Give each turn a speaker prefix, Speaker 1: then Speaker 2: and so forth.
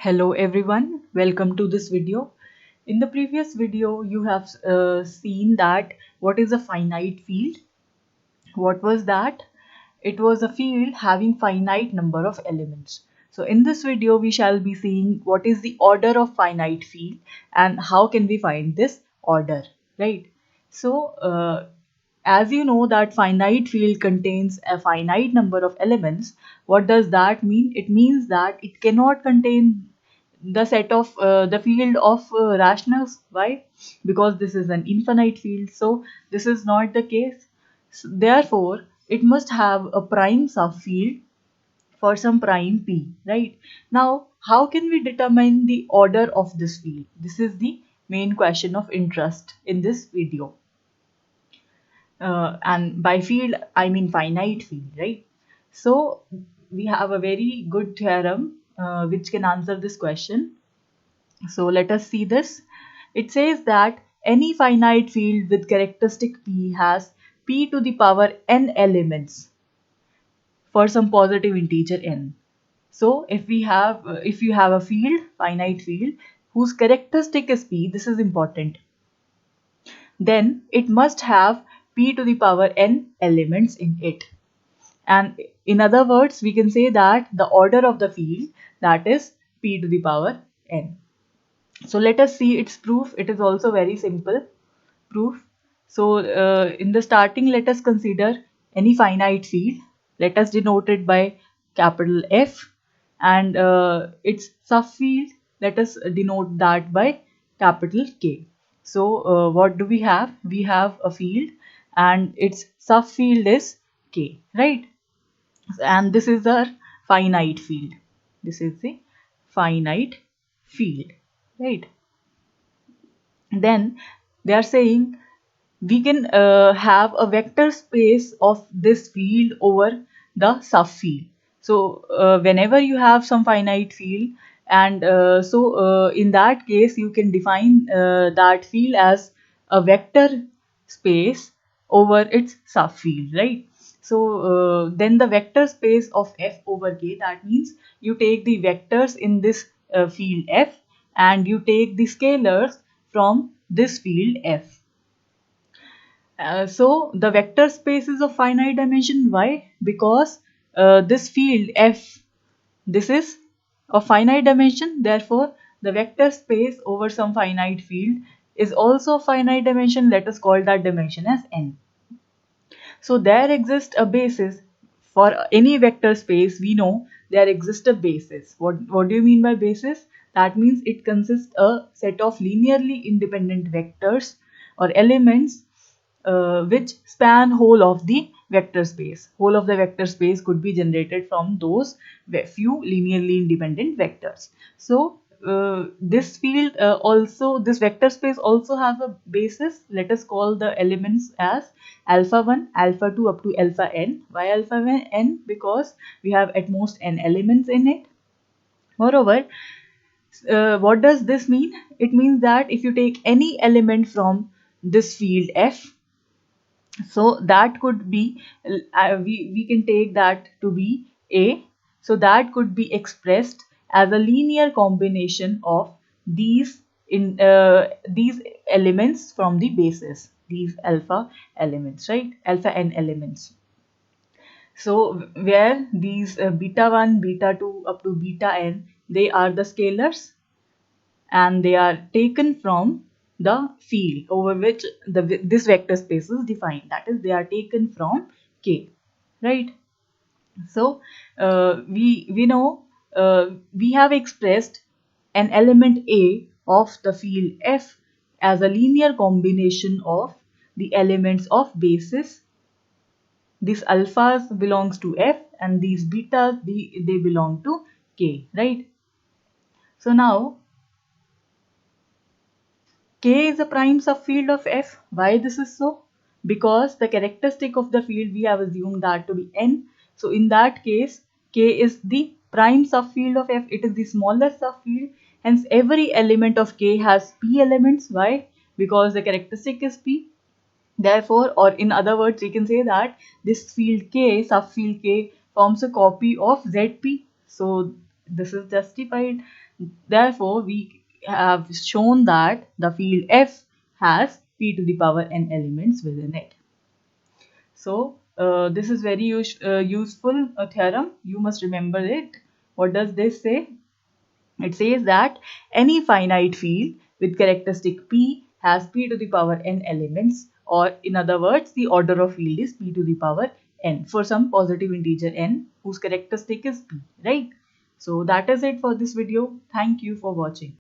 Speaker 1: Hello everyone, welcome to this video. In the previous video, you have seen that what is a finite field. What was that? It was a field having finite number of elements. So in this video, we shall be seeing what is the order of finite field and how can we find this order, right? So as you know that finite field contains a finite number of elements. What does that mean? It means that it cannot contain the set of the field of rationals. Why? Because this is an infinite field, so this is not the case. So, therefore it must have a prime subfield for some prime p, right? Now how can we determine the order of this field? This is the main question of interest in this video. And by field I mean finite field, right? So we have a very good theorem which can answer this question. So let us see this. It says that any finite field with characteristic p has p to the power n elements for some positive integer n. So if you have a field, finite field, whose characteristic is p, this is important, then it must have p to the power n elements in it. And in other words, we can say that the order of the field, that is p to the power n. So let us see its proof. It is also very simple proof. So in the starting, let us consider any finite field. Let us denote it by capital F, and its subfield, let us denote that by capital K. So what do we have? We have a field and its subfield is K, right? And this is our finite field. This is the finite field, right? Then they are saying we can have a vector space of this field over the subfield. So whenever you have some finite field, and in that case you can define that field as a vector space over its subfield, right? So then the vector space of f over k, that means you take the vectors in this field f and you take the scalars from this field f. So the vector space is of finite dimension. Why? Because this field f, this is of finite dimension. Therefore, the vector space over some finite field is also of finite dimension. Let us call that dimension as n. So there exists a basis for any vector space. We know there exists a basis. What do you mean by basis? That means it consists a set of linearly independent vectors or elements which span whole of the vector space. Whole of the vector space could be generated from those few linearly independent vectors. So this field this vector space also has a basis. Let us call the elements as alpha 1, alpha 2 up to alpha n. Why alpha n? Because we have at most n elements in it. Moreover, what does this mean? It means that if you take any element from this field f, so that could be we can take that to be a, so that could be expressed as a linear combination of these elements from the basis, these alpha elements, right? Alpha n elements. So where these beta 1, beta 2 up to beta n, they are the scalars and they are taken from the field over which this vector space is defined. That is, they are taken from K, right? So we know we have expressed an element A of the field F as a linear combination of the elements of basis. These alphas belongs to F and these betas they belong to K, right? So now K is a prime subfield of F. Why this is so? Because the characteristic of the field we have assumed that to be n. So in that case, K is the prime subfield of F. It is the smallest subfield. Hence every element of K has P elements. Why? Because the characteristic is P. Therefore, or in other words, we can say that this field K, subfield K, forms a copy of ZP. So this is justified. Therefore, we have shown that the field F has p to the power n elements within it. So this is very useful theorem. You must remember it. What does this say? It says that any finite field with characteristic p has p to the power n elements, or in other words, the order of field is p to the power n for some positive integer n whose characteristic is p, right? So that is it for this video. Thank you for watching.